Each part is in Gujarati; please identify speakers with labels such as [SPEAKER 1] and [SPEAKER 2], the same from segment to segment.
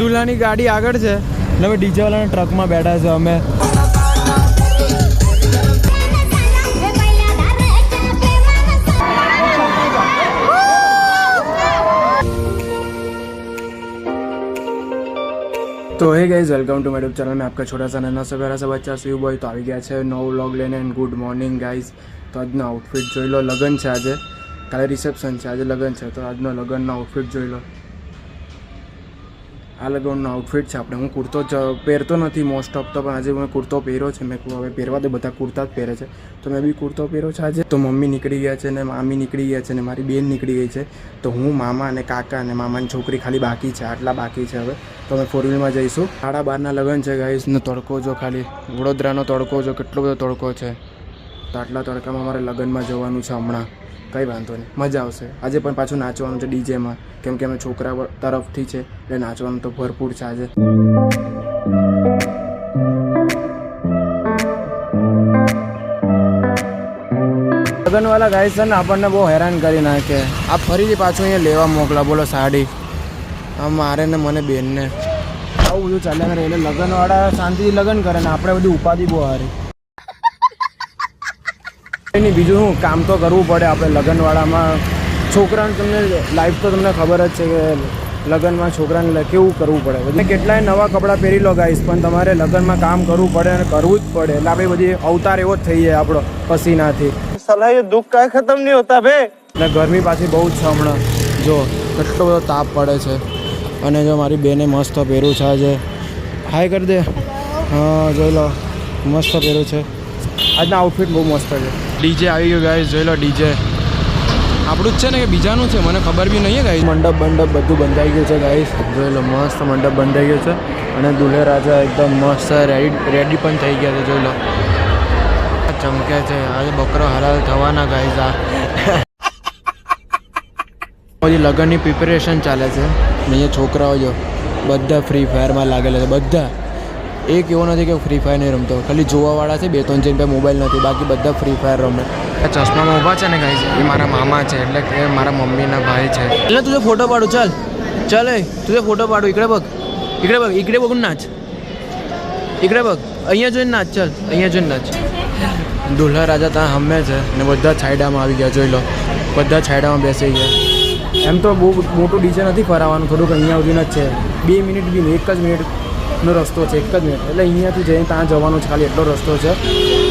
[SPEAKER 1] દુલ્હાની ગાડી આગળ છે ને અમે ડીજે વાળાના ટ્રકમાં બેઠા છે અમે. तो hey guys welcome to my YouTube channel में आपका छोटा सा नन्हा सा प्यारा सा बच्चा सुयु बॉय तो આવી ગયા છે નવો વ્લોગ લઈને. And good morning guys. તો આજનો આઉટફિટ જોઈ લો. લગન છે આજે, કાલે રિસેપ્શન છે, આજે લગન છે. તો આજનો લગનનો આઉટફિટ જોઈ લો. આ લગનનો આઉટફિટ છે આપણે. હું કુર્તો જ પહેરતો નથી મોસ્ટ ઓફ તો, પણ આજે મેં કુર્તો પહેર્યો છે. મેં હવે પહેરવા દે, બધા કુર્તા જ પહેરે છે તો મેં બી કુર્તો પહેર્યો છે આજે. તો મમ્મી નીકળી ગયા છે ને મામી નીકળી ગયા છે ને મારી બેન નીકળી ગઈ છે. તો હું, મામા અને કાકા અને મામાની છોકરી ખાલી બાકી છે. આટલા બાકી છે. હવે તો અમે 4 વ્હીલમાં જઈશું. 12:30 લગન છે ગાઈસ ને તડકો જો, ખાલી વડોદરાનો તડકો જો, કેટલો બધો તડકો છે. તો આટલા તડકામાં અમારે લગનમાં જવાનું છે હમણાં. કંઈ વાંધો નહીં, મજા આવશે. આજે પણ પાછું નાચવાનું છે ડીજેમાં, કેમ કે અમે છોકરા તરફથી છે એટલે નાચવાનું તો ભરપૂર છે આજે. લગનવાળા ગાઈસ છે ને આપણને બહુ હેરાન કરી નાખે. આ ફરીથી પાછું અહીંયા લેવા મોકલા, બોલો સાડી. આ મારે ને મને બેનને આવું બધું ચાલ્યા કરે. એટલે લગનવાળા શાંતિથી લગન કરે ને આપણે બધી ઉપાધિ બહુ હારી. નહીં, બીજું શું, કામ તો કરવું પડે આપણે લગનવાળામાં. છોકરાને તમને લાઈફ તો તમને ખબર જ છે કે લગનમાં છોકરાને કેવું કરવું પડે. એટલે કેટલાય નવા કપડાં પહેરી લો ગાઈસ, પણ તમારે લગનમાં કામ કરવું પડે અને કરવું જ પડે. એટલે આપણે બધી અવતાર એવો જ થઈ જાય આપણો પસીનાથી. સલાહ એ દુઃખ કાંઈ ખતમ નહીં હોતા ભે. અને ગરમી પાછી બહુ જ છે હમણાં. જો કેટલો બધો તાપ પડે છે. અને જો મારી બેને મસ્ત પહેર્યું છે આજે. હાય કરી દે. હા જોઈ લો, મસ્ત પહેર્યું છે. આજના આઉટફિટ બહુ મસ્ત છે. ડીજે આવી ગયું ગાઈસ, જોઈ લો. ડીજે આપણું જ છે ને કે બીજાનું છે મને ખબર બી નહીં ગાઈસ. મંડપ બધું બંધાઈ ગયું છે ગાઈસ, જોઈ લો. મસ્ત મંડપ બંધાઈ ગયો છે અને દુલ્હે રાજા એકદમ મસ્ત રેડી પણ થઈ ગયા છે. જોઈ લો, ચમકે છે. આજે બકરો હલાલ થવાના ગાઈસ. આ બધી લગ્નની પ્રિપેરેશન ચાલે છે. અહીંયા છોકરાઓ જો બધા ફ્રી ફાયરમાં લાગેલા છે. બધા, એક એવો નથી કે ફ્રી ફાયર નહીં રમતો. ખાલી જોવાવાળા છે 2-3 જણ પાસે મોબાઈલ નથી, બાકી બધા ફ્રી ફાયર રમે. ચશ્મામાં ઊભા છે ને ગાઈસ, એ મારા મામા છે, એટલે કે મારા મમ્મીના ભાઈ છે. એટલે તુજે ફોટો પાડું, ચાલ ચાલ. એ તુજે ફોટો પાડું. ઇકડે બગ, ઇકડે બગ, ઇકડે બગ નાચ. ઇકડે બગ, અહીંયા જોઈને નાચ. ચાલ અહીંયા જોઈને નાચ. દુલ્હા રાજા ત્યાં હમે છે ને બધા છાયડામાં આવી ગયા. જોઈ લો, બધા છાયડામાં બેસી ગયા. એમ તો બહુ મોટું ડીજે નથી ફરાવાનું, થોડુંક અહીંયા સુધીનું જ છે. 2 મિનિટ બી નહીં, 1 જ મિનિટનો રસ્તો છે. 1 જ મિનિટ એટલે અહીંયાથી જઈને ત્યાં જવાનું છે. ખાલી એટલો રસ્તો છે.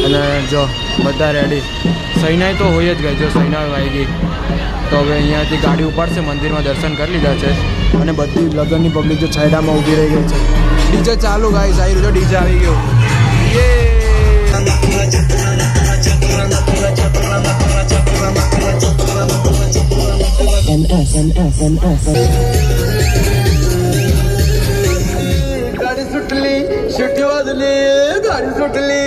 [SPEAKER 1] અને જો બધા રેડી. સૈનાઈ તો હોય જ ગઈ. જો સૈનાઈ આવી ગઈ તો હવે અહીંયાથી ગાડી ઉપાડશે. મંદિરમાં દર્શન કરી લીધા છે અને બધી લગ્નની પબ્લિક જો છાયડામાં ઊભી રહી ગઈ છે. ડીજે ચાલુ ગાઈસ, આવી રહ્યો ડીજે આવી ગયો. गाड़ी सुटली, शिट्टी वाजली, गाड़ी सुटली.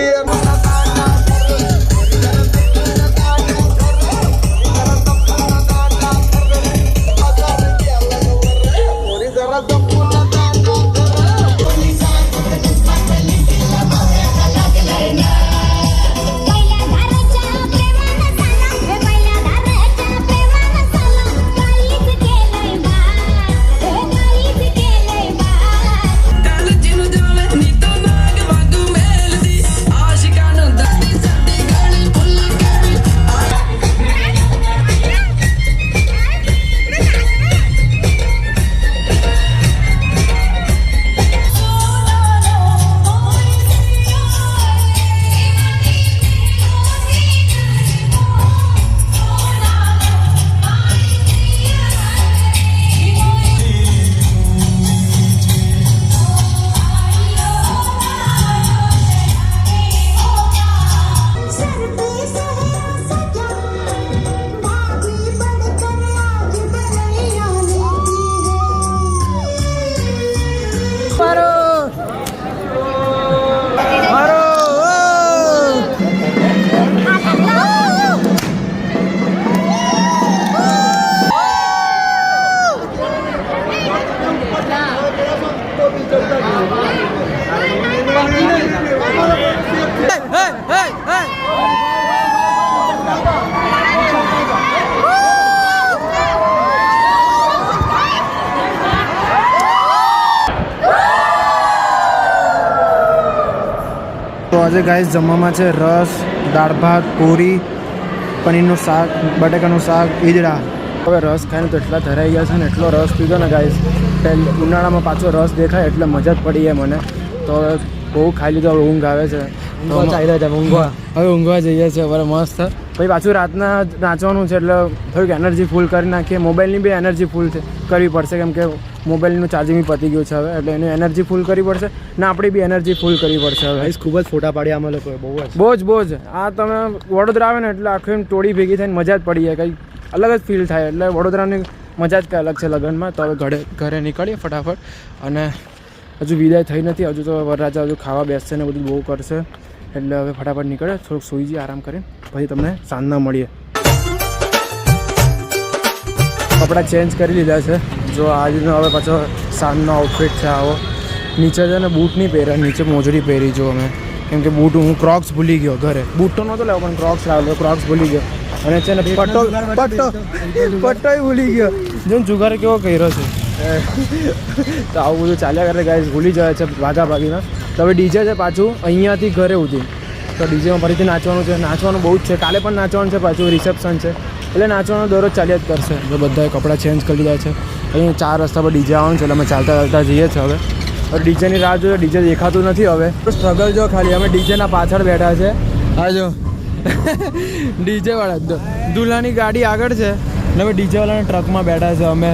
[SPEAKER 1] આજે ગાઈસ જમવામાં છે રસ, દાળ ભાત, પૂરી, પનીરનું શાક, બટાકાનું શાક, ઈદડા. હવે રસ ખાઈને તો એટલા ધરાઈ ગયા છે ને, એટલો રસ પીધો ને ગાઈસ, ઉનાળામાં પાછો રસ દેખાય એટલે મજા જ પડી જાય મને. તો હવે બહુ ખાઈ લીધું, હવે ઊંઘ આવે છે. હવે ઊંઘવા જઈએ છીએ હવે મસ્ત. પછી પાછું રાતના નાચવાનું છે એટલે થોડીક એનર્જી ફૂલ કરી નાખીએ. મોબાઈલની બી એનર્જી ફૂલ કરવી પડશે, કેમ કે મોબાઈલનું ચાર્જિંગ બી પતી ગયું છે હવે, એટલે એની એનર્જી ફૂલ કરવી પડશે ને આપણી બી એનર્જી ફૂલ કરવી પડશે હવે.
[SPEAKER 2] ખૂબ જ ફોટા પાડ્યા અમે લોકોએ,
[SPEAKER 1] બહુ જ. આ તમે વડોદરા આવે ને એટલે આખી ટોળી ભેગી થઈને મજા જ પડી જાય, કંઈક અલગ જ ફીલ થાય. એટલે વડોદરાની મજા જ કંઈ અલગ છે લગ્નમાં. તો હવે ઘરે નીકળીએ ફટાફટ. અને હજુ વિદાય થઈ નથી, હજુ તો વરરાજા હજુ ખાવા બેસશે ને બધું બહુ કરશે, એટલે હવે ફટાફટ નીકળે, થોડુંક સૂઈ જઈએ આરામ કરીને, પછી તમને સાંજના મળીએ. કપડાં ચેન્જ કરી લીધા છે. જો આજનો હવે પાછો સાંજનો આઉટફિટ છે આવો. નીચે છે ને બૂટ નહીં પહેર્યા, નીચે મોજડી પહેરી જો અમે, કેમ કે બૂટ હું ક્રોક્સ ભૂલી ગયો ઘરે. બૂટ તો નહોતો લેવો પણ ક્રોક્સ લાવેલો, ક્રોક્સ ભૂલી ગયો. અને છે ને પટ્ટો ભૂલી ગયો. જો જુગાર કેવો કર્યો છે. તો આવું બધું ચાલ્યા કરે ગાઈસ, ભૂલી જાય છે ભાગા ભાગીમાં. તો હવે ડીજે છે પાછું અહીંયાથી ઘરે સુધી, તો ડીજેમાં ફરીથી નાચવાનું છે. નાચવાનું બહુ જ છે, કાલે પણ નાચવાનું છે, પાછું રિસેપ્શન છે, એટલે નાચવાનો દરરોજ ચાલ્યા જ કરશે. તો બધાએ કપડાં ચેન્જ કરી લીધા છે. અહીં 4 રસ્તા પર ડીજે આવવાનું છે, એટલે અમે ચાલતા જઈએ છીએ હવે. ડીજેની રાહ જોઈએ, ડીજે દેખાતું નથી હવે. સ્ટ્રગલ જો ખાલી, અમે ડીજેના પાછળ બેઠા છે. હા જો ડીજેવાળા દુલ્હાની ગાડી આગળ છે ને હવે ડીજેવાળાના ટ્રકમાં બેઠા છે અમે.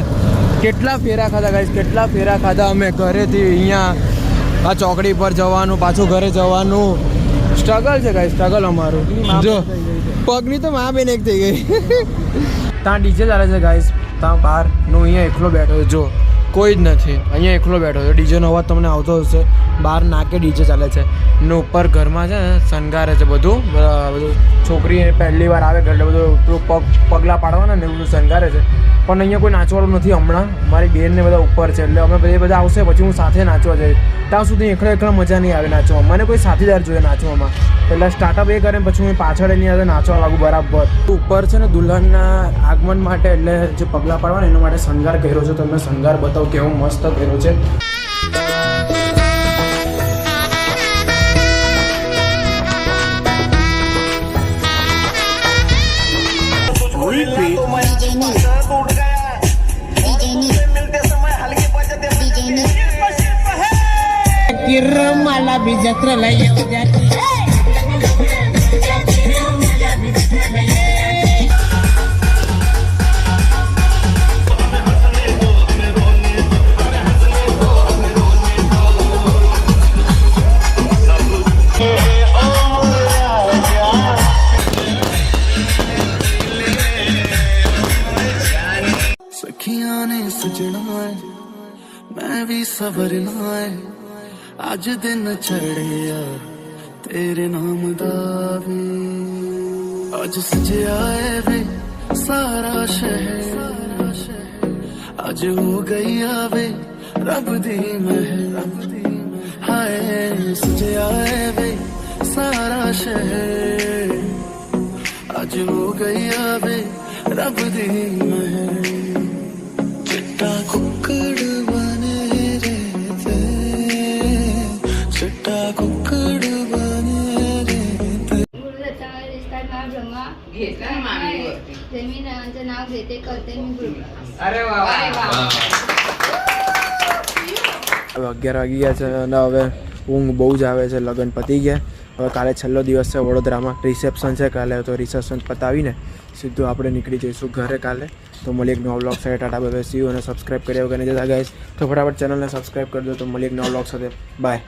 [SPEAKER 1] કેટલા ફેરા ખાધા ગાઈસ, કેટલા ફેરા ખાધા અમે ઘરેથી અહીંયા આ ચોકડી પર જવાનું, પાછું ઘરે જવાનું. સ્ટ્રગલ છે ગાઈસ, સ્ટ્રગલ અમારું. જો પગની તો મા બેન એક થઈ ગઈ. ત્યાં ડીજે ચાલે છે ગાઈસ, ત્યાં બહાર હું અહીંયા એકલો બેઠો છું. જો કોઈ જ નથી, અહીંયા એકલો બેઠો છું. ડીજેનો અવાજ તમને આવતો હશે. બહાર નાકે ડીજે ચાલે છે ને ઉપર ઘરમાં છે ને શણગારે છે બધું. છોકરી પહેલી વાર આવે એટલે બધું પગલાં પાડવાના ને બધું શણગારે છે. પણ અહીંયા કોઈ નાચવાળું નથી હમણાં. મારી બેનને બધા ઉપર છે, એટલે અમે બધા આવશે પછી હું સાથે નાચવા જઈશ. ત્યાં સુધી એકલા મજા નહીં આવે નાચવામાં. મને કોઈ સાથીદાર જોઈએ નાચવામાં. એટલે સ્ટાર્ટઅપ એ કરે પછી હું પાછળ એની સાથે નાચવા લાગું બરાબર. ઉપર છે ને દુલ્હનના આગમન માટે એટલે જે પગલાં પાડવાના એના માટે શણગાર કર્યો છે. તમને શણગાર બતાવું કેવો મસ્ત કર્યો છે.
[SPEAKER 3] मला भी जत्रा लई जाती
[SPEAKER 4] सखियां ने सजना है मैं भी सवरना है आज दिन चढ़िया तेरे नाम दावे आज सजया है वे सारा शहर आज हो गई आवे रब दी महल हाय सजया है वे सारा शहर आज हो गई आवे रब दी महल चिट्टा कुक्कड़ बने रहते चिट्टा कुक्कड़ बने रहते
[SPEAKER 5] जमीन नाव घेते करते मी
[SPEAKER 1] અરે વાહ. હવે 11 વાગી ગયા છે અને હવે ઊંઘ બહુ જ આવે છે. લગ્ન પતી ગયા. હવે કાલે છેલ્લો દિવસ છે વડોદરામાં, રિસેપ્શન છે કાલે. તો રિસેપ્શન પતાવીને સીધું આપણે નીકળી જઈશું ઘરે કાલે. તો મળીએ એક નવા બ્લોગ સાથે. Tata bye bye, C you. અને સબસ્ક્રાઈબ કર્યા વગર નહીં જતા ગાઈસ તો ફટાફટ ચેનલને સબસ્ક્રાઈબ કરી દો. તો મળીએ એક નવા બ્લોગ સાથે. બાય.